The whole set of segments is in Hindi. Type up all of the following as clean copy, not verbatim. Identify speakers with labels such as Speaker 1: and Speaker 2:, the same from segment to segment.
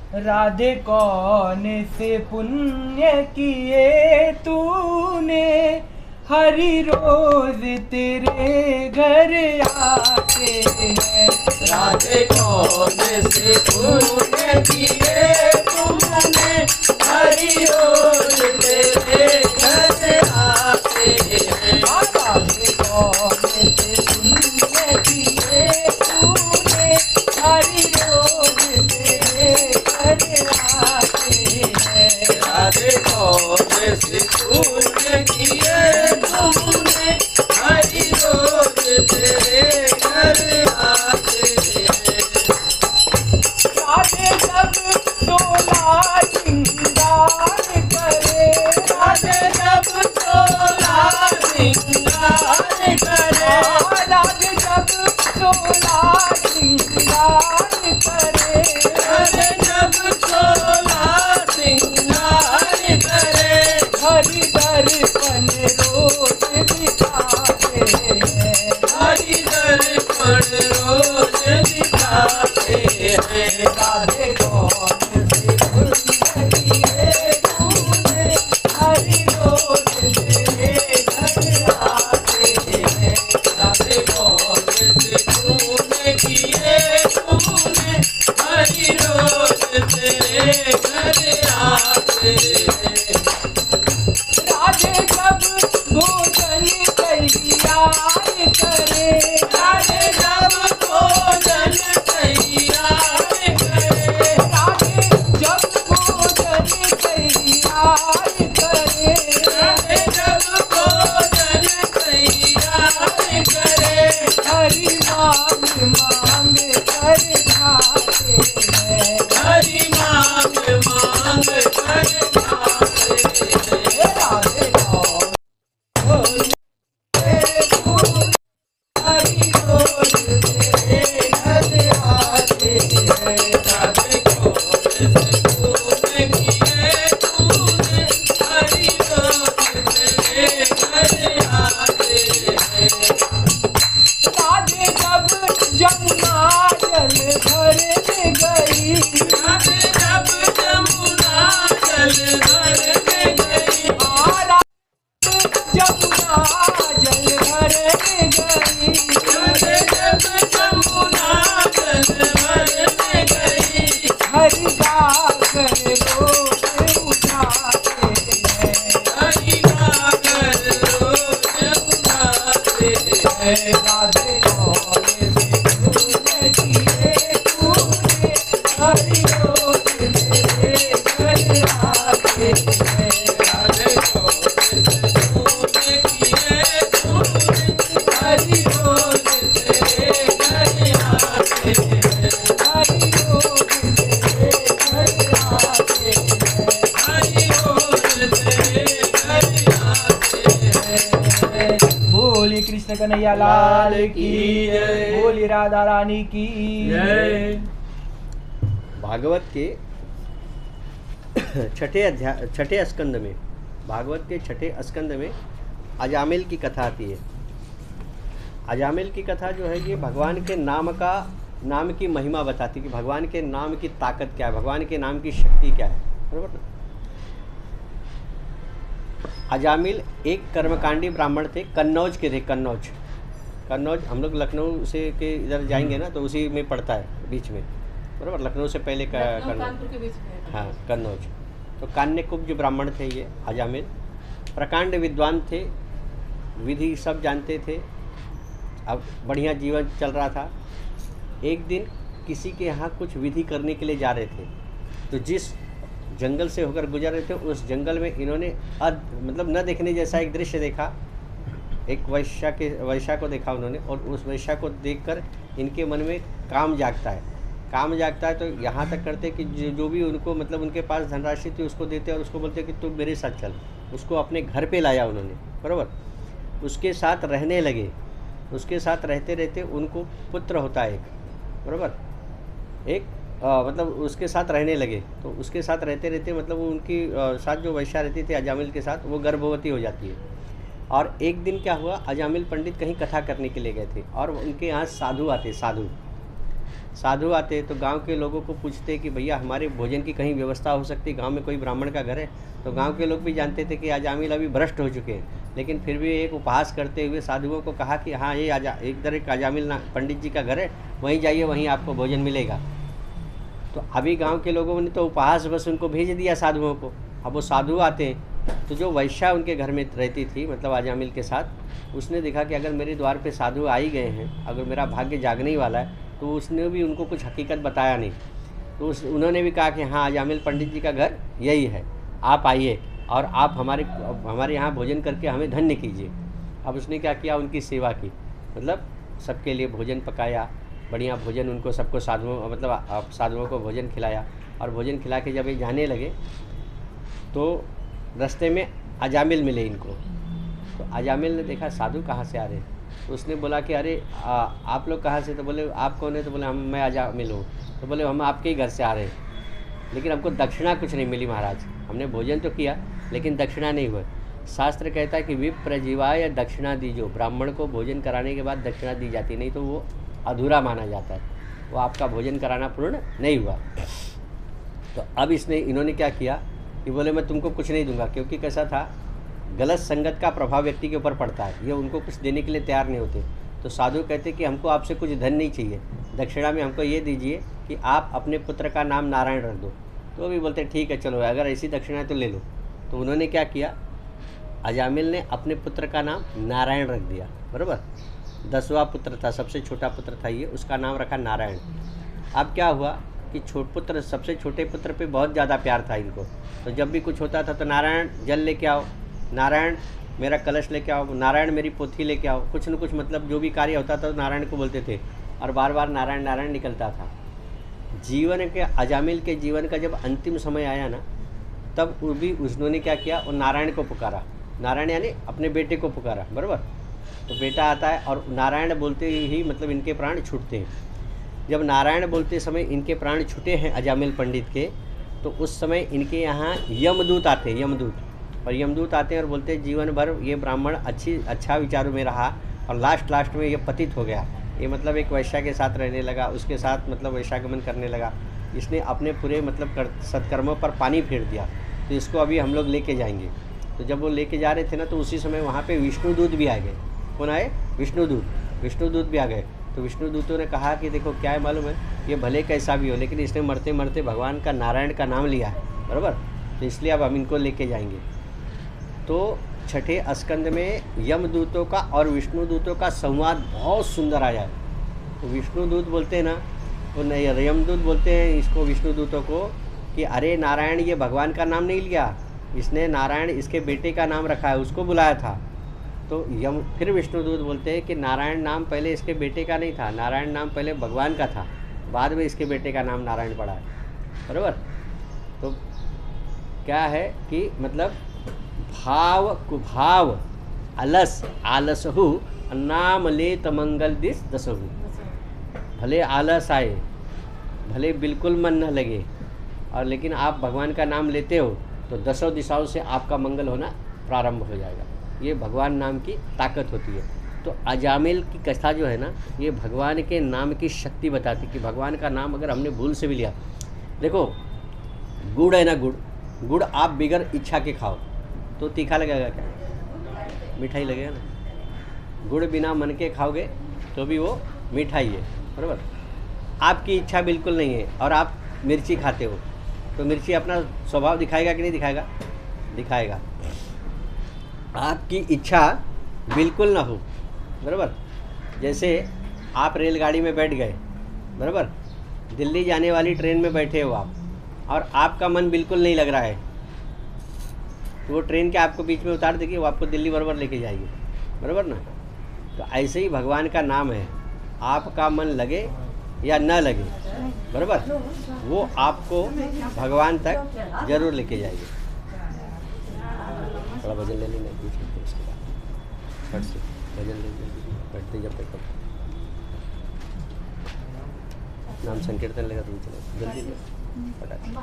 Speaker 1: राधे कौन से पुण्य किए तूने, हरि रोज तेरे घर आते हैं।
Speaker 2: राधे कौन से पुण्य किए तुमने, हरि रोज तेरे घर आते हैं।
Speaker 1: राधे कौन से पुण्य किए तूने, हरि रोज तेरे घर आते हैं।
Speaker 2: राधे कौन से पुण्य किए तुमने, हरि रोज तेरे घर आते हैं।
Speaker 1: राधे जब सोला श्रृंगार करे,
Speaker 2: राधे जब सोला श्रृंगार करे,
Speaker 1: राधे जब सोला श्रृंगार करे,
Speaker 2: राधे जब सोला श्रृंगार करे,
Speaker 1: हरि दर्पण रोज दिखाते हैं।
Speaker 2: हरि दर्पण रोज दिखाते हैं।
Speaker 1: राधे कौन से पुण्य किए तूने, हरि रोज तेरे घर आते हैं।
Speaker 2: राधे कौन से पुण्य किए तुमने, हरि रोज तेरे घर आते हैं।
Speaker 1: राधे जब भोजन तैयार करे,
Speaker 2: राधे जब भोजन तैयार करे,
Speaker 1: राधे जब भोजन तैयार करे,
Speaker 2: राधे जब भोजन तैयार करे,
Speaker 1: हरि मांग मांग कर खाते हैं।
Speaker 2: हरि मांग मांग कर खाते हैं।
Speaker 1: राधे कौन से फूल, हरि रोज तेरे घर आते हैं।
Speaker 2: राधे कौन से पुण्य किए तूने, हरि रोज तेरे घर आते हैं।
Speaker 1: राधे जब जमुना जल भरने गई,
Speaker 2: राधे जब जमुना जल भरने गई,
Speaker 1: राधे जमुना जल भरने गई,
Speaker 2: राधे जब जमुना जल भरने गई,
Speaker 1: हरि गाकर रोज उठाते हैं।
Speaker 2: हरि गाकर रोज उठाते हैं।
Speaker 1: राधे कौन से पुण्य किए तूने, हरि रोज तेरे घर आते हैं।
Speaker 2: राधे कौन से पुण्य किए तूने, हरि रोज तेरे घर आते हैं।
Speaker 1: हरि रोज तेरे घर आते हैं।
Speaker 2: हरि रोज तेरे घर आते हैं।
Speaker 1: बोली कृष्ण कन्हैया लाल की
Speaker 2: जय।
Speaker 1: बोली राधा रानी की
Speaker 2: जय।
Speaker 3: भागवत के छठे स्कंद में, भागवत के छठे स्कंद में अजामिल की कथा आती है। अजामिल की कथा जो है ये भगवान के नाम की महिमा बताती है कि भगवान के नाम की ताकत क्या है, भगवान के नाम की शक्ति क्या है, बरोबर ना। अजामिल एक कर्मकांडी ब्राह्मण थे, कन्नौज के थे। कन्नौज हम लोग लखनऊ से के इधर जाएंगे ना तो उसी में पड़ता है बीच में, बराबर। लखनऊ से पहले
Speaker 4: कानपुर के बीच में।
Speaker 3: हाँ, कन्नौज। तो कान्यकुब्ज ब्राह्मण थे ये अजामिल। प्रकांड विद्वान थे, विधि सब जानते थे। अब बढ़िया जीवन चल रहा था। एक दिन किसी के यहाँ कुछ विधि करने के लिए जा रहे थे, तो जिस जंगल से होकर गुजर रहे थे उस जंगल में इन्होंने मतलब न देखने जैसा एक दृश्य देखा। एक वैश्या को देखा उन्होंने, और उस वैश्या को देखकर इनके मन में काम जागता है। तो यहाँ तक करते कि जो भी उनको मतलब उनके पास धनराशि थी उसको देते और उसको बोलते कि तू मेरे साथ चल। उसको अपने घर पे लाया उन्होंने, बराबर। उसके साथ रहने लगे। उसके साथ रहते रहते उनको पुत्र होता है एक, बराबर। मतलब उसके साथ रहने लगे। तो उसके साथ रहते रहते मतलब वो उनकी साथ जो वैश्या रहती थी अजामिल के साथ, वो गर्भवती हो जाती है। और एक दिन क्या हुआ, अजामिल पंडित कहीं कथा करने के लिए गए थे और उनके यहाँ साधु आते। साधु आते तो गांव के लोगों को पूछते कि भैया हमारे भोजन की कहीं व्यवस्था हो सकती, गांव में कोई ब्राह्मण का घर है? तो गांव के लोग भी जानते थे कि अजामिल अभी भ्रष्ट हो चुके हैं, लेकिन फिर भी एक उपहास करते हुए साधुओं को कहा कि हाँ ये इधर एक अजामिल पंडित जी का घर है, वहीं जाइए, वहीं आपको भोजन मिलेगा। तो अभी गांव के लोगों ने तो उपहास बस उनको भेज दिया साधुओं को। अब वो साधु आते हैं तो जो वैश्या उनके घर में रहती थी, मतलब अजामिल के साथ, उसने देखा कि अगर मेरे द्वार पे साधु आ ही गए हैं, अगर मेरा भाग्य जागने ही वाला है, तो उसने भी उनको कुछ हकीकत बताया नहीं। तो उन्होंने भी कहा कि हाँ अजामिल पंडित जी का घर यही है, आप आइए और आप हमारे यहाँ भोजन करके हमें धन्य कीजिए। अब उसने क्या किया, उनकी सेवा की, मतलब सबके लिए भोजन पकाया, बढ़िया भोजन उनको सबको साधुओं को भोजन खिलाया। और भोजन खिला के जब ये जाने लगे तो रास्ते में अजामिल मिले इनको। तो अजामिल ने देखा साधु कहाँ से आ रहे हैं, तो उसने बोला कि अरे आप लोग कहाँ से? तो बोले आप कौन है? तो बोले मैं अजामिल हूँ। तो बोले हम आपके ही घर से आ रहे हैं, लेकिन हमको दक्षिणा कुछ नहीं मिली महाराज, हमने भोजन तो किया लेकिन दक्षिणा नहीं हुआ। शास्त्र कहता है कि विप्र जीवाय दक्षिणा दीजो, ब्राह्मण को भोजन कराने के बाद दक्षिणा दी जाती, नहीं तो वो अधूरा माना जाता है, वो आपका भोजन कराना पूर्ण नहीं हुआ। तो अब इन्होंने क्या किया कि बोले मैं तुमको कुछ नहीं दूंगा, क्योंकि कैसा था, गलत संगत का प्रभाव व्यक्ति के ऊपर पड़ता है, ये उनको कुछ देने के लिए तैयार नहीं होते। तो साधु कहते कि हमको आपसे कुछ धन नहीं चाहिए, दक्षिणा में हमको ये दीजिए कि आप अपने पुत्र का नाम नारायण रख दो। तो भी बोलते ठीक है चलो, अगर ऐसी दक्षिणा है तो ले लो। तो उन्होंने क्या किया, अजामिल ने अपने पुत्र का नाम नारायण रख दिया, बराबर। 10वां पुत्र था, सबसे छोटा पुत्र था ये, उसका नाम रखा नारायण। अब क्या हुआ कि सबसे छोटे पुत्र पे बहुत ज़्यादा प्यार था इनको, तो जब भी कुछ होता था तो नारायण जल लेके आओ, नारायण मेरा कलश लेके आओ, नारायण मेरी पोथी लेके आओ, कुछ न कुछ, मतलब जो भी कार्य होता था तो नारायण को बोलते थे, और बार बार नारायण नारायण निकलता था। अजामिल के जीवन का जब अंतिम समय आया ना, तब वो भी उन्होंने क्या किया, वो नारायण को पुकारा, नारायण यानी अपने बेटे को पुकारा, बराबर। तो बेटा आता है और नारायण बोलते ही मतलब इनके प्राण छूटते हैं। जब नारायण बोलते समय इनके प्राण छूटे हैं अजामिल पंडित के, तो उस समय इनके यहाँ यमदूत आते हैं, यमदूत। और यमदूत आते हैं और बोलते हैं जीवन भर ये ब्राह्मण अच्छा विचारों में रहा और लास्ट में ये पतित हो गया, ये मतलब एक वैश्या के साथ रहने लगा, उसके साथ मतलब वैश्यागमन करने लगा, इसने अपने पूरे मतलब सत्कर्मों पर पानी फेर दिया, तो इसको अभी हम लोग लेके जाएंगे। तो जब वो लेके जा रहे थे ना, तो उसी समय वहाँ पे विष्णुदूत भी आ गए। कौन आए? विष्णुदूत भी आ गए। तो विष्णुदूतों ने कहा कि देखो क्या है मालूम है, ये भले कैसा भी हो, लेकिन इसने मरते मरते भगवान का नारायण का नाम लिया है, बराबर, तो इसलिए अब हम इनको लेके जाएंगे। तो छठे स्कंद में यमदूतों का और विष्णुदूतों का संवाद बहुत सुंदर आया है। तो विष्णुदूत बोलते हैं ना, तो यमदूत बोलते हैं इसको, विष्णुदूतों को, कि अरे नारायण ये भगवान का नाम नहीं लिया, इसने नारायण इसके बेटे का नाम रखा है, उसको बुलाया था। तो फिर विष्णुदूत बोलते हैं कि नारायण नाम पहले इसके बेटे का नहीं था, नारायण नाम पहले भगवान का था, बाद में इसके बेटे का नाम नारायण पड़ा है, बराबर। तो क्या है कि मतलब भाव कुभाव अलस आलसहु नाम लेत मंगल दिस दसहु। भले आलस आए, भले बिल्कुल मन न लगे, और लेकिन आप भगवान का नाम लेते हो तो 10 दिशाओं से आपका मंगल होना प्रारंभ हो जाएगा। ये भगवान नाम की ताकत होती है। तो अजामिल की कथा जो है ना, ये भगवान के नाम की शक्ति बताती कि भगवान का नाम अगर हमने भूल से भी लिया, देखो गुड़ है ना, गुड़ आप बिगर इच्छा के खाओ तो तीखा लगेगा क्या? मिठाई लगेगा ना। गुड़ बिना मन के खाओगे तो भी वो मिठाई है, बराबर। आपकी इच्छा बिल्कुल नहीं है और आप मिर्ची खाते हो, तो मिर्ची अपना स्वभाव दिखाएगा कि नहीं दिखाएगा? दिखाएगा। आपकी इच्छा बिल्कुल ना हो, बराबर। जैसे आप रेलगाड़ी में बैठ गए, बराबर, दिल्ली जाने वाली ट्रेन में बैठे हो आप, और आपका मन बिल्कुल नहीं लग रहा है, तो वो ट्रेन के आपको बीच में उतार देगी, वो आपको दिल्ली बराबर लेके जाएगी, बराबर ना। तो ऐसे ही भगवान का नाम है, आपका मन लगे या न लगे, बराबर, वो आपको भगवान तक जरूर लेके जाएगी। थोड़ा भजन ले लेना बीच में, उसके बाद फट से भजन ले बैठते जब तक नाम संकीर्तन लेगा तुम चलो जल्दी ले फटाफट।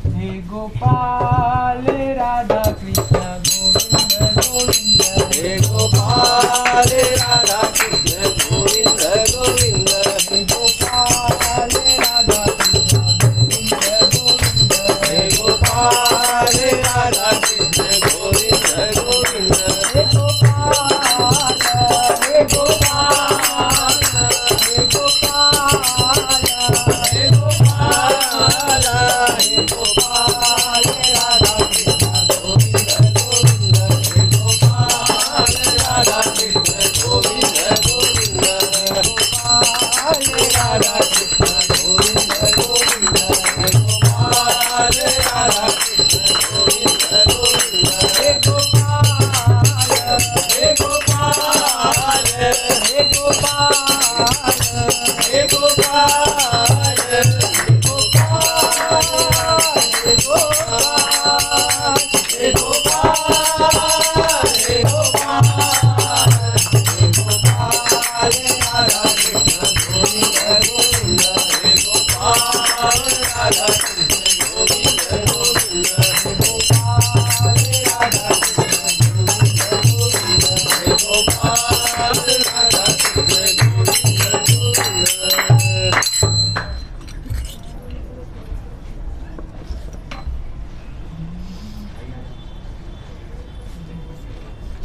Speaker 1: हे गोपाल राधा कृष्ण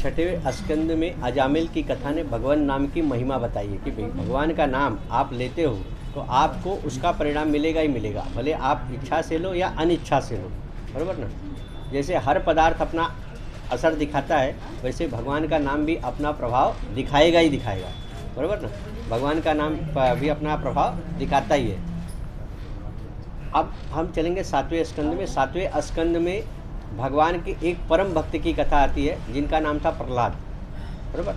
Speaker 3: छठे स्कंद में अजामिल की कथा ने भगवान नाम की महिमा बताई है कि भाई भगवान का नाम आप लेते हो तो आपको उसका परिणाम मिलेगा ही मिलेगा, भले आप इच्छा से लो या अनिच्छा से लो, बराबर ना। जैसे हर पदार्थ अपना असर दिखाता है, वैसे भगवान का नाम भी अपना प्रभाव दिखाएगा ही दिखाएगा, बराबर ना। भगवान का नाम भी अपना प्रभाव दिखाता ही है। अब हम चलेंगे 7वें स्कंद में। 7वें स्कंद में भगवान की एक परम भक्त की कथा आती है जिनका नाम था प्रहलाद, बराबर।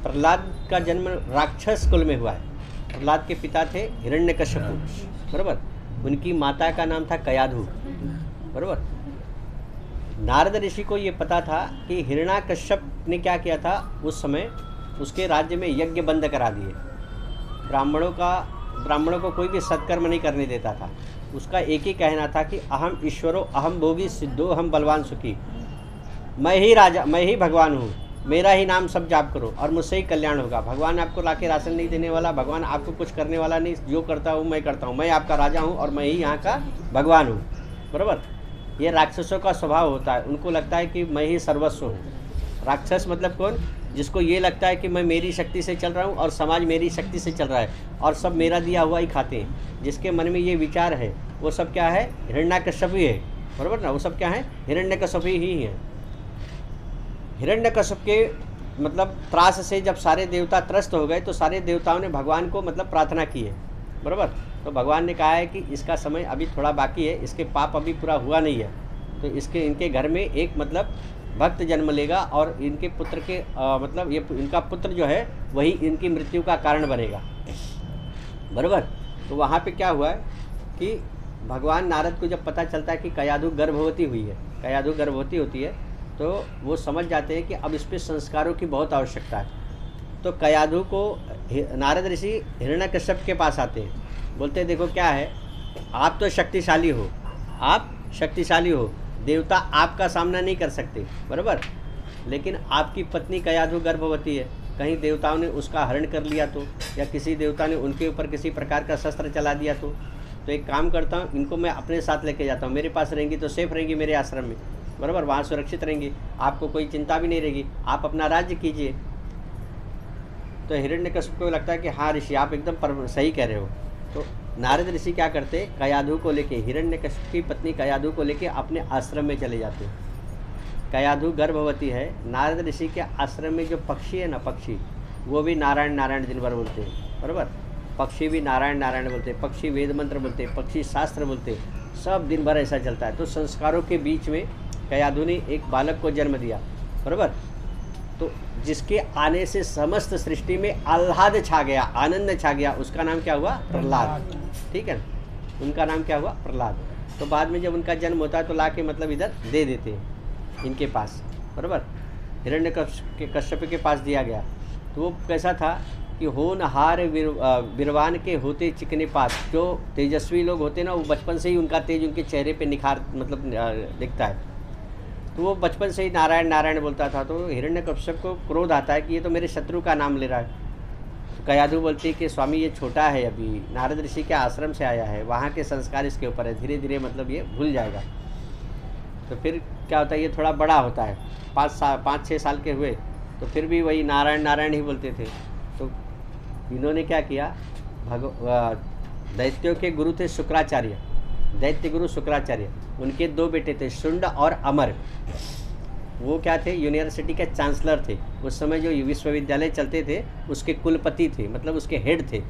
Speaker 3: प्रहलाद का जन्म राक्षस कुल में हुआ है। प्रहलाद के पिता थे हिरण्यकश्यपु, बराबर। उनकी माता का नाम था कयाधु, बराबर। नारद ऋषि को ये पता था कि हिरण्यकश्यप ने क्या किया था, उस समय उसके राज्य में यज्ञ बंद करा दिए। ब्राह्मणों को कोई भी सत्कर्म नहीं करने देता था। उसका एक ही कहना था कि अहम ईश्वरो अहम भोगी सिद्धो हम बलवान सुखी, मैं ही राजा, मैं ही भगवान हूँ, मेरा ही नाम सब जाप करो और मुझसे ही कल्याण होगा। भगवान आपको लाके राशन नहीं देने वाला, भगवान आपको कुछ करने वाला नहीं, जो करता हूँ मैं करता हूँ, मैं आपका राजा हूँ और मैं ही यहाँ का भगवान हूँ, बराबर। ये राक्षसों का स्वभाव होता है, उनको लगता है कि मैं ही सर्वस्व हूँ। राक्षस मतलब कौन, जिसको ये लगता है कि मैं मेरी शक्ति से चल रहा हूँ और समाज मेरी शक्ति से चल रहा है और सब मेरा दिया हुआ ही खाते हैं। जिसके मन में ये विचार है वो सब क्या है, हिरण्यकश्यप ही है, बराबर ना। वो सब क्या है, हिरण्यकश्यप ही है। हिरण्यकश्यप के मतलब त्रास से जब सारे देवता त्रस्त हो गए तो सारे देवताओं ने भगवान को मतलब प्रार्थना की है, बराबर। तो भगवान ने कहा है कि इसका समय अभी थोड़ा बाकी है, इसके पाप अभी पूरा हुआ नहीं है, तो इनके घर में एक मतलब भक्त जन्म लेगा और इनके पुत्र के मतलब ये इनका पुत्र जो है वही इनकी मृत्यु का कारण बनेगा, बराबर। तो वहाँ पे क्या हुआ है कि भगवान नारद को जब पता चलता है कि कयाधु गर्भवती हुई है, कयाधु गर्भवती होती है, तो वो समझ जाते हैं कि अब इस पर संस्कारों की बहुत आवश्यकता है। तो कयाधु को नारद ऋषि हिरण्यकश्यप के पास आते हैं, बोलते हैं देखो क्या है, आप तो शक्तिशाली हो, आप शक्तिशाली हो, देवता आपका सामना नहीं कर सकते, बराबर। लेकिन आपकी पत्नी कयाधु गर्भवती है, कहीं देवताओं ने उसका हरण कर लिया तो, या किसी देवता ने उनके ऊपर किसी प्रकार का शस्त्र चला दिया तो एक काम करता हूँ, इनको मैं अपने साथ लेके जाता हूँ, मेरे पास रहेंगी तो सेफ रहेंगी मेरे आश्रम में, बराबर। वहाँ सुरक्षित रहेंगी, आपको कोई चिंता भी नहीं रहेगी, आप अपना राज्य कीजिए। तो हिरण्यकश्यप को लगता है कि हाँ ऋषि आप एकदम सही कह रहे हो। तो नारद ऋषि क्या करते, कयाधु को लेके, हिरण्यकश्यप की पत्नी कयाधु को लेके अपने आश्रम में चले जाते। कयाधु गर्भवती है, नारद ऋषि के आश्रम में जो पक्षी है ना, पक्षी वो भी नारायण नारायण दिन भर बोलते हैं, बराबर। पक्षी भी नारायण नारायण बोलते हैं, पक्षी वेद मंत्र बोलते हैं, पक्षी शास्त्र बोलते हैं, सब दिन भर ऐसा चलता है। तो संस्कारों के बीच में कयाधु ने एक बालक को जन्म दिया, बराबर। तो जिसके आने से समस्त सृष्टि में आह्लाद छा गया, आनंद छा गया, उसका नाम क्या हुआ, प्रहलाद, ठीक है। उनका नाम क्या हुआ, प्रहलाद। तो बाद में जब उनका जन्म होता है तो ला के मतलब इधर दे देते हैं इनके पास, बराबर। हिरण्यकश्यप के पास दिया गया। तो वो कैसा था कि होनहार विरवान के होते चिकने पात, जो तेजस्वी लोग होते ना वो बचपन से ही उनका तेज उनके चेहरे पे निखार मतलब दिखता है। तो वो बचपन से ही नारायण नारायण बोलता था। तो हिरण्यकश्यप को क्रोध आता है कि ये तो मेरे शत्रु का नाम ले रहा है। तो कयाधु बोलती है कि स्वामी ये छोटा है, अभी नारद ऋषि के आश्रम से आया है, वहाँ के संस्कार इसके ऊपर है, धीरे धीरे मतलब ये भूल जाएगा। तो फिर क्या होता है, ये थोड़ा बड़ा होता है, 5-6 साल के हुए तो फिर भी वही नारायण नारायण ही बोलते थे। तो इन्होंने क्या किया, दैत्यों के गुरु थे शुक्राचार्य, दैत्य गुरु शुक्राचार्य, उनके 2 बेटे थे शुंड और अमर। वो क्या थे, यूनिवर्सिटी के चांसलर थे। उस समय जो विश्वविद्यालय चलते थे उसके कुलपति थे, मतलब उसके हेड थे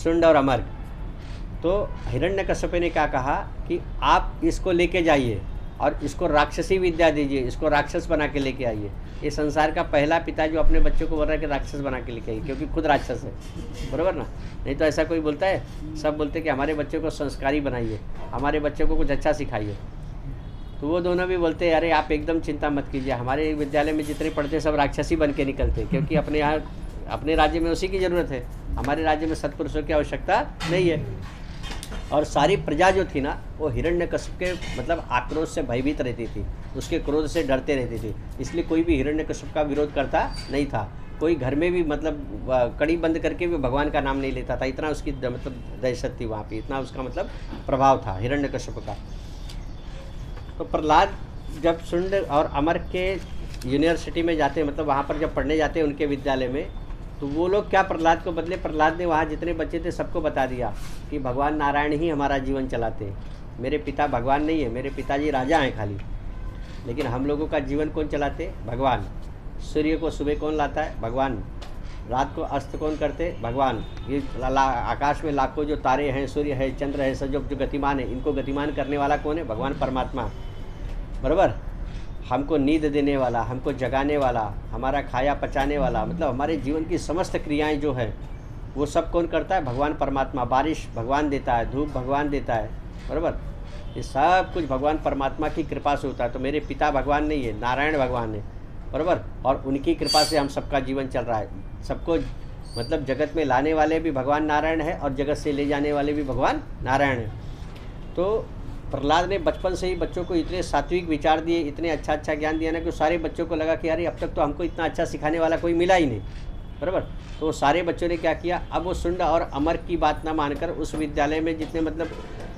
Speaker 3: शुंड और अमर। तो हिरण्यकश्यप ने क्या कहा कि आप इसको लेके जाइए और इसको राक्षसी विद्या दीजिए, इसको राक्षस बना के लेके आइए। ये संसार का पहला पिता जो अपने बच्चों को बोल रहा है कि राक्षस बना के लेके आइए, क्योंकि खुद राक्षस है, बराबर ना। नहीं तो ऐसा कोई बोलता है, सब बोलते हैं कि हमारे बच्चों को संस्कारी बनाइए, हमारे बच्चों को कुछ अच्छा सिखाइए। तो वो दोनों भी बोलते हैं अरे आप एकदम चिंता मत कीजिए, हमारे विद्यालय में जितने पढ़ते सब राक्षसी बन के निकलते, क्योंकि अपने यहाँ अपने राज्य में उसी की ज़रूरत है, हमारे राज्य में सत्पुरुषों की आवश्यकता नहीं है। और सारी प्रजा जो थी ना वो हिरण्यकश्यप के मतलब आक्रोश से भयभीत रहती थी, उसके क्रोध से डरते रहती थी, इसलिए कोई भी हिरण्यकश्यप का विरोध करता नहीं था। कोई घर में भी मतलब कड़ी बंद करके भी भगवान का नाम नहीं लेता था, इतना उसकी मतलब दहशत थी वहाँ पे, इतना उसका मतलब प्रभाव था हिरण्यकश्यप का। तो प्रहलाद जब शुंड और अमर के यूनिवर्सिटी में जाते हैं, मतलब वहाँ पर जब पढ़ने जाते हैं उनके विद्यालय में, तो वो लोग क्या प्रहलाद को बदले, प्रहलाद ने वहाँ जितने बच्चे थे सबको बता दिया कि भगवान नारायण ही हमारा जीवन चलाते हैं, मेरे पिता भगवान नहीं है, मेरे पिताजी राजा हैं खाली, लेकिन हम लोगों का जीवन कौन चलाते? भगवान। सूर्य को सुबह कौन लाता है? भगवान। रात को अस्त कौन करते? भगवान। ये आकाश में लाखों जो तारे हैं, सूर्य है, चंद्र है, सब जो गतिमान है, इनको गतिमान करने वाला कौन है? भगवान परमात्मा। बराबर। हमको नींद देने वाला, हमको जगाने वाला, हमारा खाया पचाने वाला, मतलब हमारे जीवन की समस्त क्रियाएं जो है वो सब कौन करता है? भगवान परमात्मा। बारिश भगवान देता है, धूप भगवान देता है, बराबर। ये सब कुछ भगवान परमात्मा की कृपा से होता है। तो मेरे पिता भगवान नहीं है, नारायण भगवान है, बराबर। और उनकी कृपा से हम सबका जीवन चल रहा है। सबको मतलब जगत में लाने वाले भी भगवान नारायण है और जगत से ले जाने वाले भी भगवान नारायण है। तो प्रहलाद ने बचपन से ही बच्चों को इतने सात्विक विचार दिए, इतने अच्छा ज्ञान दिया ना कि सारे बच्चों को लगा कि अरे अब तक तो हमको इतना अच्छा सिखाने वाला कोई मिला ही नहीं, बराबर। तो सारे बच्चों ने क्या किया, अब वो शुंड और अमर की बात ना मानकर, उस विद्यालय में जितने मतलब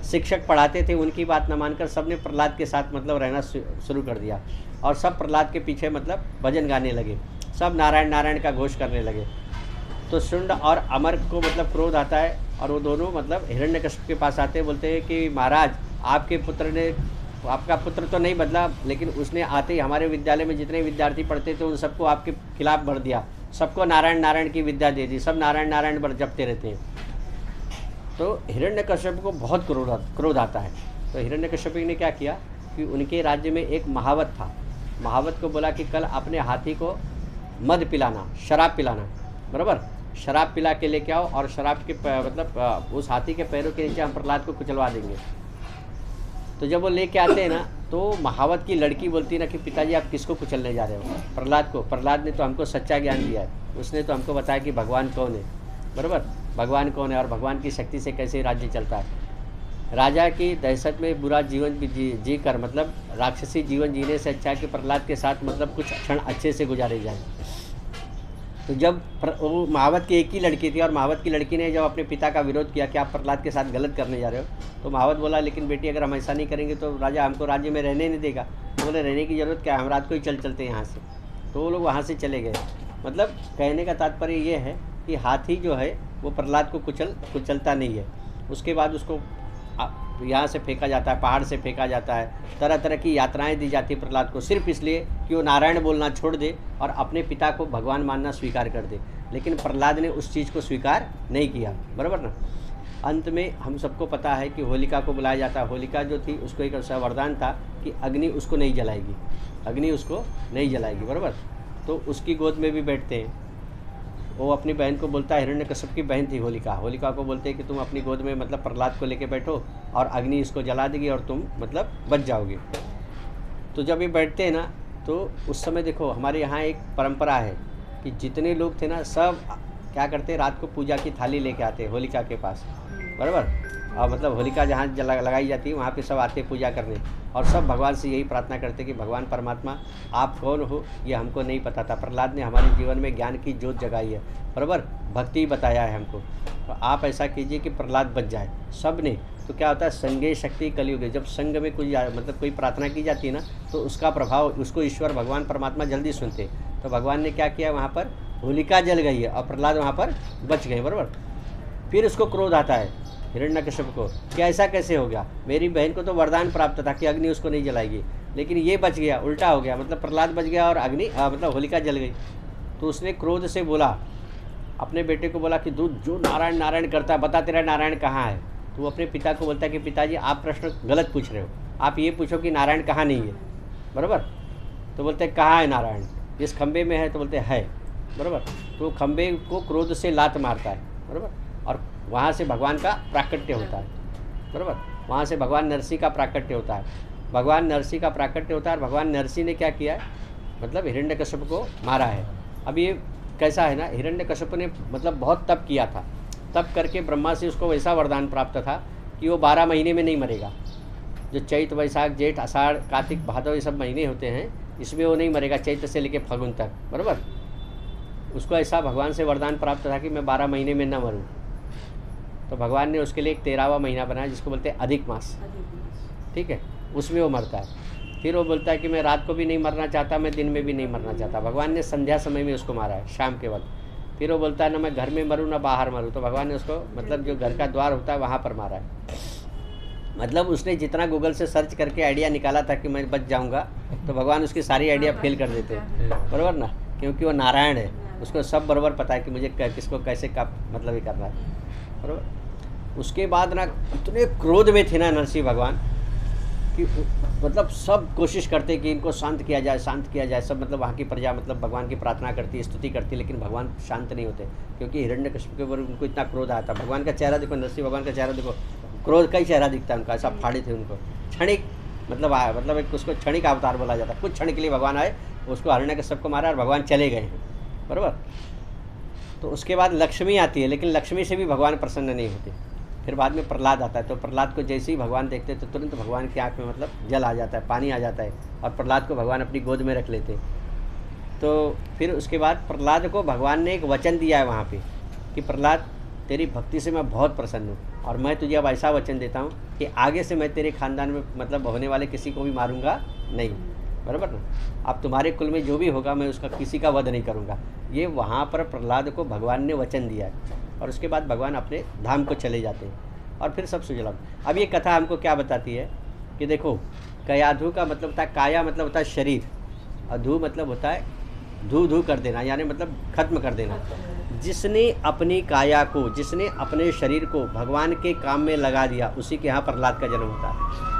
Speaker 3: शिक्षक पढ़ाते थे उनकी बात ना मानकर सबने प्रहलाद के साथ मतलब रहना शुरू कर दिया। और सब प्रहलाद के पीछे मतलब भजन गाने लगे, सब नारायण नारायण का घोष करने लगे। तो शुंड और अमर को मतलब क्रोध आता है और वो दोनों मतलब हिरण्यकश्यप के पास आते हैं, बोलते हैं कि महाराज आपके पुत्र ने, आपका पुत्र तो नहीं बदला, लेकिन उसने आते ही हमारे विद्यालय में जितने विद्यार्थी पढ़ते थे उन सबको आपके खिलाफ भर दिया, सबको नारायण नारायण की विद्या दे दी, सब नारायण नारायण पर जपते रहते हैं। तो हिरण्यकश्यप को बहुत क्रोध आता है। तो हिरण्यकश्यप ने क्या किया कि उनके राज्य में एक महावत था, महावत को बोला कि कल अपने हाथी को मद पिलाना, शराब पिलाना, बराबर। शराब पिला के लेके आओ और शराब के मतलब उस हाथी के पैरों के नीचे हम प्रहलाद को कुचलवा देंगे। तो जब वो लेके आते हैं ना, तो महावत की लड़की बोलती है ना कि पिताजी आप किसको कुचलने जा रहे हो? प्रहलाद को। प्रहलाद ने तो हमको सच्चा ज्ञान दिया है, उसने तो हमको बताया कि भगवान कौन है, बराबर। भगवान कौन है और भगवान की शक्ति से कैसे राज्य चलता है। राजा की दहशत में बुरा जीवन जी कर मतलब राक्षसी जीवन जीने से अच्छा है कि प्रहलाद के साथ मतलब कुछ क्षण अच्छे से गुजारे जाए। तो जब वो महावत की एक ही लड़की थी और महावत की लड़की ने जब अपने पिता का विरोध किया कि आप प्रहलाद के साथ गलत करने जा रहे हो, तो महावत बोला लेकिन बेटी अगर हम ऐसा नहीं करेंगे तो राजा हमको राज्य में रहने नहीं देगा। तो बोले रहने की ज़रूरत क्या है, हम रात को ही चलते हैं यहाँ से। तो वो लोग वहाँ से चले गए। मतलब कहने का तात्पर्य ये है कि हाथी जो है वो प्रहलाद को कुचलता नहीं है। उसके बाद उसको यहाँ से फेंका जाता है, पहाड़ से फेंका जाता है, तरह तरह की यात्राएं दी जाती है प्रहलाद को, सिर्फ इसलिए कि वो नारायण बोलना छोड़ दे और अपने पिता को भगवान मानना स्वीकार कर दे। लेकिन प्रहलाद ने उस चीज़ को स्वीकार नहीं किया, बराबर ना। अंत में हम सबको पता है कि होलिका को बुलाया जाता है। होलिका जो थी उसको एक ऐसा वरदान था कि अग्नि उसको नहीं जलाएगी, अग्नि उसको नहीं जलाएगी, बराबर। तो उसकी गोद में भी बैठते हैं। वो अपनी बहन को बोलता है, हिरण्यकश्यप की बहन थी होलिका, होलिका को बोलते हैं कि तुम अपनी गोद में मतलब प्रहलाद को लेके बैठो और अग्नि इसको जला देगी और तुम मतलब बच जाओगे। तो जब ये बैठते हैं ना, तो उस समय देखो हमारे यहाँ एक परंपरा है कि जितने लोग थे ना सब क्या करते, रात को पूजा की थाली लेके आते होलिका के पास, बराबर। और मतलब होलिका जहाँ लगाई जाती है वहाँ पे सब आते पूजा करने और सब भगवान से यही प्रार्थना करते कि भगवान परमात्मा आप कौन हो ये हमको नहीं पता था, प्रहलाद ने हमारे जीवन में ज्ञान की ज्योत जगाई है, बराबर, भक्ति बताया है हमको, तो आप ऐसा कीजिए कि प्रहलाद बच जाए। सब ने तो क्या होता है, संगे शक्ति कलयुग है। जब संग में कुछ मतलब कोई प्रार्थना की जाती है ना, तो उसका प्रभाव उसको ईश्वर भगवान परमात्मा जल्दी सुनते। तो भगवान ने क्या किया, वहाँ पर होलिका जल गई है और प्रहलाद वहाँ पर बच गए, बराबर। फिर उसको क्रोध आता है हिरण्यकश्यप को कि ऐसा कैसे हो गया, मेरी बहन को तो वरदान प्राप्त था कि अग्नि उसको नहीं जलाएगी, लेकिन ये बच गया, उल्टा हो गया, मतलब प्रहलाद बच गया और अग्नि मतलब होलिका जल गई। तो उसने क्रोध से बोला, अपने बेटे को बोला कि तू जो नारायण नारायण करता है बता तेरा नारायण कहाँ है। तो वो अपने पिता को बोलता है कि पिताजी आप प्रश्न गलत पूछ रहे हो, आप ये पूछो कि नारायण कहाँ नहीं है, बराबर। तो बोलते कहाँ है नारायण, जिस खंबे में है, तो बोलते है, बराबर। तो खंबे को क्रोध से लात मारता है, बराबर, और वहाँ से भगवान का प्राकट्य होता है, बराबर। वहाँ से भगवान नरसिंह का प्राकट्य होता है, भगवान नरसिंह का प्राकट्य होता है। और भगवान नरसिंह ने क्या किया है, मतलब हिरण्यकश्यप को मारा है। अब ये कैसा है ना, हिरण्यकश्यप ने मतलब बहुत तप किया था, तप करके ब्रह्मा से उसको वैसा वरदान प्राप्त था कि वो 12 महीने में नहीं मरेगा। जो चैत वैशाख जेठ आषाढ़ कार्तिक भादव ये सब महीने होते हैं, इसमें वो नहीं मरेगा, चैत से लेकर फागुन तक, बराबर। उसको ऐसा भगवान से वरदान प्राप्त था कि मैं 12 महीने में न मरूँ। तो भगवान ने उसके लिए एक 13वां महीना बनाया जिसको बोलते हैं अधिक मास, ठीक है, उसमें वो मरता है। फिर वो बोलता है कि मैं रात को भी नहीं मरना चाहता, मैं दिन में भी नहीं मरना चाहता। भगवान ने संध्या समय में उसको मारा है, शाम के वक्त। फिर वो बोलता है ना मैं घर में मरूँ ना बाहर मरूँ, तो भगवान ने उसको मतलब जो घर का द्वार होता है वहाँ पर मारा है। मतलब उसने जितना गूगल से सर्च करके आइडिया निकाला था कि मैं बच जाऊँगा, तो भगवान उसकी सारी आइडिया फेल कर देते हैं, बराबर ना, क्योंकि वो नारायण है, उसको सब बराबर पता है कि मुझे किसको कैसे का मतलब ये करना है, बराबर। उसके बाद ना इतने क्रोध में थे ना नरसिंह भगवान कि मतलब सब कोशिश करते कि इनको शांत किया जाए, शांत किया जाए। सब मतलब वहाँ की प्रजा मतलब भगवान की प्रार्थना करती, स्तुति करती, लेकिन भगवान शांत नहीं होते, क्योंकि हिरण्यकशिपु के ऊपर उनको इतना क्रोध आया था। भगवान का चेहरा देखो, नरसिंह भगवान का चेहरा देखो, क्रोध का ही चेहरा दिखता है उनका, ऐसा फाड़े थे उनको। क्षणिक मतलब आया, मतलब एक उसको क्षणिक अवतार बोला जाता है। कुछ क्षण के लिए भगवान आए, उसको हिरण्यकशिपु को मारा और भगवान चले गए हैं, बराबर। तो उसके बाद लक्ष्मी आती है, लेकिन लक्ष्मी से भी भगवान प्रसन्न नहीं होते। फिर बाद में प्रहलाद आता है, तो प्रहलाद को जैसे ही भगवान देखते तो तुरंत भगवान की आँख में मतलब जल आ जाता है, पानी आ जाता है, और प्रहलाद को भगवान अपनी गोद में रख लेते। तो फिर उसके बाद प्रहलाद को भगवान ने एक वचन दिया है वहाँ पे कि प्रहलाद तेरी भक्ति से मैं बहुत प्रसन्न हूँ, और मैं तुझे अब ऐसा वचन देता हूँ कि आगे से मैं तेरे खानदान में मतलब होने वाले किसी को भी मारूंगा नहीं, बराबर ना। अब तुम्हारे कुल में जो भी होगा मैं उसका किसी का वध नहीं करूँगा। ये वहाँ पर प्रहलाद को भगवान ने वचन दिया है, और उसके बाद भगवान अपने धाम को चले जाते हैं और फिर सब सुजलाम। अब ये कथा हमको क्या बताती है कि देखो, कयाधु का मतलब होता है, काया मतलब होता है शरीर, और धू मतलब होता है धू धू कर देना, यानी मतलब खत्म कर देना। जिसने अपनी काया को, जिसने अपने शरीर को भगवान के काम में लगा दिया, उसी के यहाँ प्रहलाद का जन्म होता है।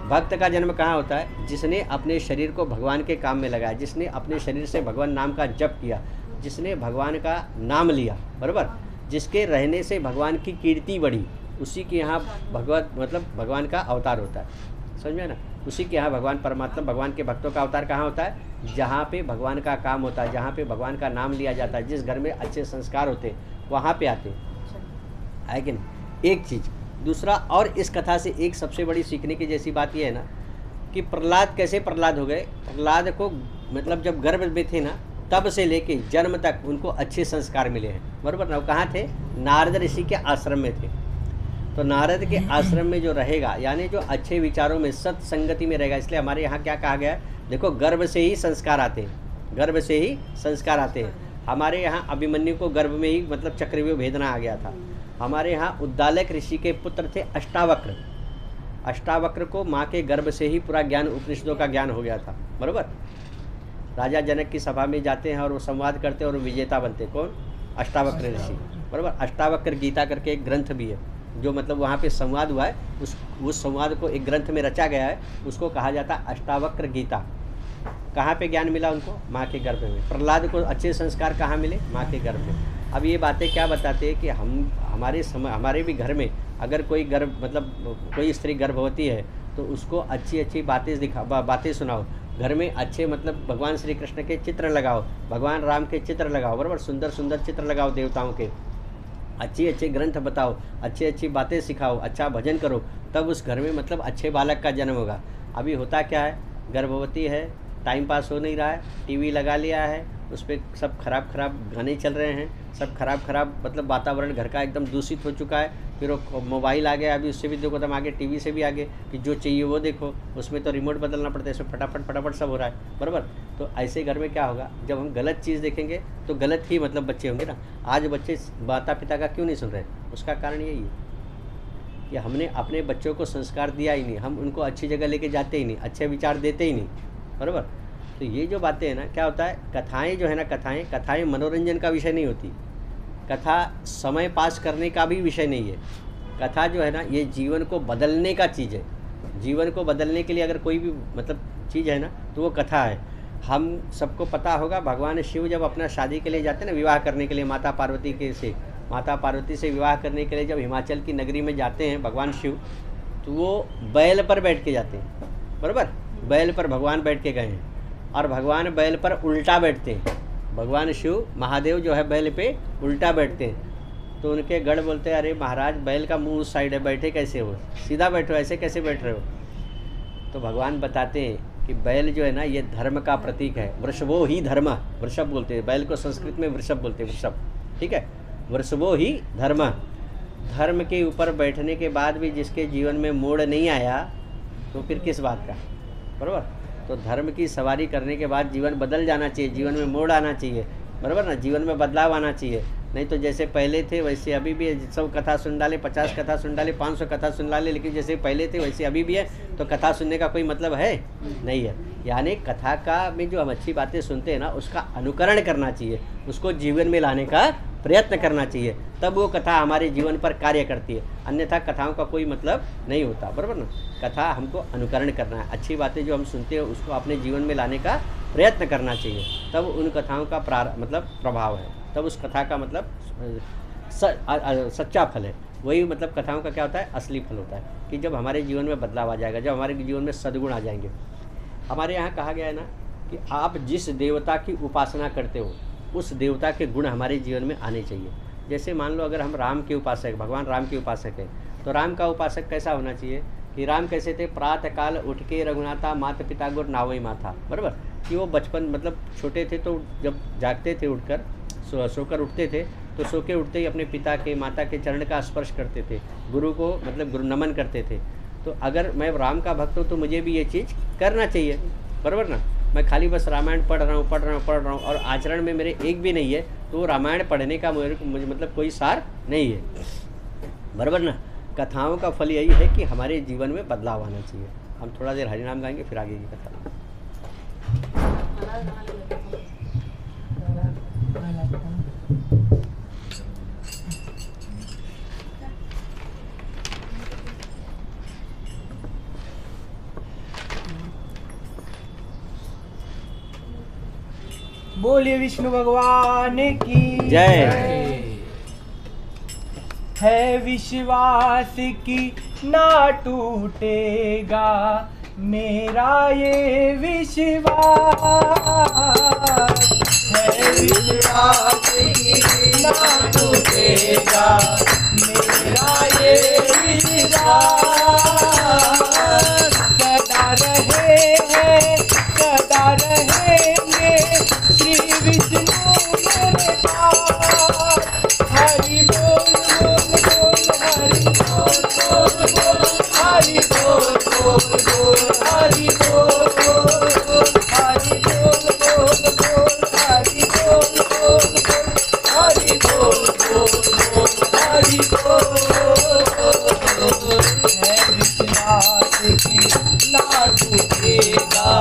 Speaker 3: भक्त का जन्म कहाँ होता है? जिसने अपने शरीर को भगवान के काम में लगाया, जिसने अपने शरीर से भगवान नाम का जप किया, जिसने भगवान का नाम लिया, बराबर, जिसके रहने से भगवान की कीर्ति बढ़ी, उसी के यहाँ भगवत मतलब भगवान का अवतार होता है। समझ में ना? उसी के यहाँ भगवान परमात्मा, भगवान के भक्तों का अवतार कहाँ होता है? जहाँ पे भगवान का काम होता है, जहाँ पे भगवान का नाम लिया जाता है, जिस घर में अच्छे संस्कार होते वहाँ पे आते है कि नहीं? एक चीज़। दूसरा, और इस कथा से एक सबसे बड़ी सीखने की जैसी बात यह है ना कि प्रहलाद कैसे प्रहलाद हो गए। प्रहलाद को मतलब जब गर्भ में थे ना, तब से लेके जन्म तक उनको अच्छे संस्कार मिले हैं, बराबर ना। वो कहाँ थे? नारद ऋषि के आश्रम में थे। तो नारद के आश्रम में जो रहेगा, यानी जो अच्छे विचारों में, सत्संगति में रहेगा, इसलिए हमारे यहाँ क्या कहा गया है? देखो, गर्भ से ही संस्कार आते हैं, गर्भ से ही संस्कार आते हैं। हमारे यहाँ अभिमन्यु को गर्भ में ही मतलब चक्रव्यूह भेदना आ गया था। हमारे यहाँ उद्दालक ऋषि के पुत्र थे अष्टावक्र। अष्टावक्र को माँ के गर्भ से ही पूरा ज्ञान, उपनिषदों का ज्ञान हो गया था, बराबर। राजा जनक की सभा में जाते हैं और वो संवाद करते हैं और वो विजेता बनते। कौन? अष्टावक्र ऋषि, बराबर। अष्टावक्र गीता करके एक ग्रंथ भी है, जो मतलब वहाँ पे संवाद हुआ है, उस संवाद को एक ग्रंथ में रचा गया है, उसको कहा जाता है अष्टावक्र गीता। कहाँ पे ज्ञान मिला उनको? माँ के गर्भ में। प्रहलाद को अच्छे संस्कार कहाँ मिले? माँ के गर्भ में। अब ये बातें क्या बताते हैं कि हमारे भी घर में अगर कोई गर्भ मतलब कोई स्त्री गर्भवती है तो उसको अच्छी अच्छी बातें सुनाओ। घर में अच्छे मतलब भगवान श्री कृष्ण के चित्र लगाओ, भगवान राम के चित्र लगाओ, बराबर, सुंदर सुंदर चित्र लगाओ देवताओं के, अच्छे अच्छे ग्रंथ बताओ, अच्छी अच्छी बातें सिखाओ, अच्छा भजन करो, तब उस घर में मतलब अच्छे बालक का जन्म होगा। अभी होता क्या है? गर्भवती है, टाइम पास हो नहीं रहा है, टीवी लगा लिया है, उस पर सब खराब गाने चल रहे हैं, सब खराब मतलब वातावरण घर का एकदम दूषित हो चुका है। फिर वो मोबाइल आ गया, अभी उससे भी 2 कदम आगे, टीवी से भी आगे, कि जो चाहिए वो देखो, उसमें तो रिमोट बदलना पड़ता है, इसमें फटाफट सब हो रहा है, बराबर। तो ऐसे घर में क्या होगा? जब हम गलत चीज़ देखेंगे तो गलत ही मतलब बच्चे होंगे ना। आज बच्चे माता पिता का क्यों नहीं सुन रहे? उसका कारण यही है कि हमने अपने बच्चों को संस्कार दिया ही नहीं, हम उनको अच्छी जगह लेके जाते ही नहीं, अच्छे विचार देते ही नहीं, बराबर। तो ये जो बातें हैं ना, क्या होता है? कथाएं जो है ना, कथाएं मनोरंजन का विषय नहीं होती, कथा समय पास करने का भी विषय नहीं है। कथा जो है ना, ये जीवन को बदलने का चीज़ है। जीवन को बदलने के लिए अगर कोई भी मतलब चीज़ है ना, तो वो कथा है। हम सबको पता होगा, भगवान शिव जब अपना शादी के लिए जाते हैं ना, विवाह करने के लिए माता पार्वती से विवाह करने के लिए जब हिमाचल की नगरी में जाते हैं भगवान शिव, तो वो बैल पर बैठ के जाते हैं, बराबर। बैल पर भगवान बैठ के गए हैं, और भगवान बैल पर उल्टा बैठते हैं। भगवान शिव महादेव जो है बैल पे उल्टा बैठते हैं। तो उनके गढ़ बोलते हैं, अरे महाराज, बैल का मुंह उस साइड है, बैठे कैसे हो? सीधा बैठो, ऐसे कैसे बैठ रहे हो? तो भगवान बताते हैं कि बैल जो है ना, ये धर्म का प्रतीक है। वृषभो ही धर्म, वृषभ बोलते हैं बैल को, संस्कृत में वृषभ बोलते हैं, वृषभ, ठीक है। वृषभो ही धर्म, धर्म के ऊपर बैठने के बाद भी जिसके जीवन में मोड़ नहीं आया, तो फिर किस बात का? बराबर। तो धर्म की सवारी करने के बाद जीवन बदल जाना चाहिए, जीवन में मोड़ आना चाहिए, बराबर ना, जीवन में बदलाव आना चाहिए। नहीं तो जैसे पहले थे वैसे अभी भी है। 100 कथा सुन डाले, 50 कथा सुन डाले, 500 कथा सुन डाले, लेकिन जैसे पहले थे वैसे अभी भी है, तो कथा सुनने का कोई मतलब है नहीं है। यानी कथा का में जो हम अच्छी बातें सुनते हैं ना, उसका अनुकरण करना चाहिए, उसको जीवन में लाने का प्रयत्न करना चाहिए, तब वो कथा हमारे जीवन पर कार्य करती है। अन्यथा कथाओं का कोई मतलब नहीं होता, बराबर ना। कथा हमको अनुकरण करना है, अच्छी बातें जो हम सुनते हैं उसको अपने जीवन में लाने का प्रयत्न करना चाहिए, तब उन कथाओं का मतलब प्रभाव है, तब उस कथा का मतलब सच्चा फल है। वही मतलब कथाओं का क्या होता है, असली फल होता है कि जब हमारे जीवन में बदलाव आ जाएगा, जब हमारे जीवन में सद्गुण आ जाएंगे। हमारे यहाँ कहा गया है ना कि आप जिस देवता की उपासना करते हो उस देवता के गुण हमारे जीवन में आने चाहिए। जैसे मान लो अगर हम राम के उपासक, भगवान राम के उपासक हैं, तो राम का उपासक कैसा होना चाहिए कि राम कैसे थे, प्रातः काल उठ के रघुनाथा माता पिता गुर नावई माथा, बराबर। कि वो बचपन मतलब छोटे थे तो जब जागते थे उठकर सोकर उठते थे तो सो के उठते ही अपने पिता के माता के चरण का स्पर्श करते थे, गुरु को मतलब गुरु नमन करते थे। तो अगर मैं राम का भक्त हूँ तो मुझे भी ये चीज़ करना चाहिए, बराबर ना। मैं खाली बस रामायण पढ़ रहा हूँ और आचरण में मेरे एक भी नहीं है, तो वो रामायण पढ़ने का मुझे मतलब कोई सार नहीं है, बराबर ना। कथाओं का फल यही है कि हमारे जीवन में बदलाव आना चाहिए। हम थोड़ा देर हरिनाम गाएंगे, फिर आगे की कथा।
Speaker 1: बोलिए विष्णु भगवान की
Speaker 3: जय।
Speaker 1: है विश्वास की ना टूटेगा मेरा ये विश्वास, है विश्वास की ना टूटेगा मेरा ये विश्वास। सदा रहे हैं सदा रहेंगे श्री विष्णु मेरे पास। हरि बोल बोल बोल हरि बोल बोल बोल हरि बोल बोल बोल हरि बोल बोल हरि बोल बोल बोल हरि बोल बोल बोल हरि बोल। है विश्वास की ना टूटेगा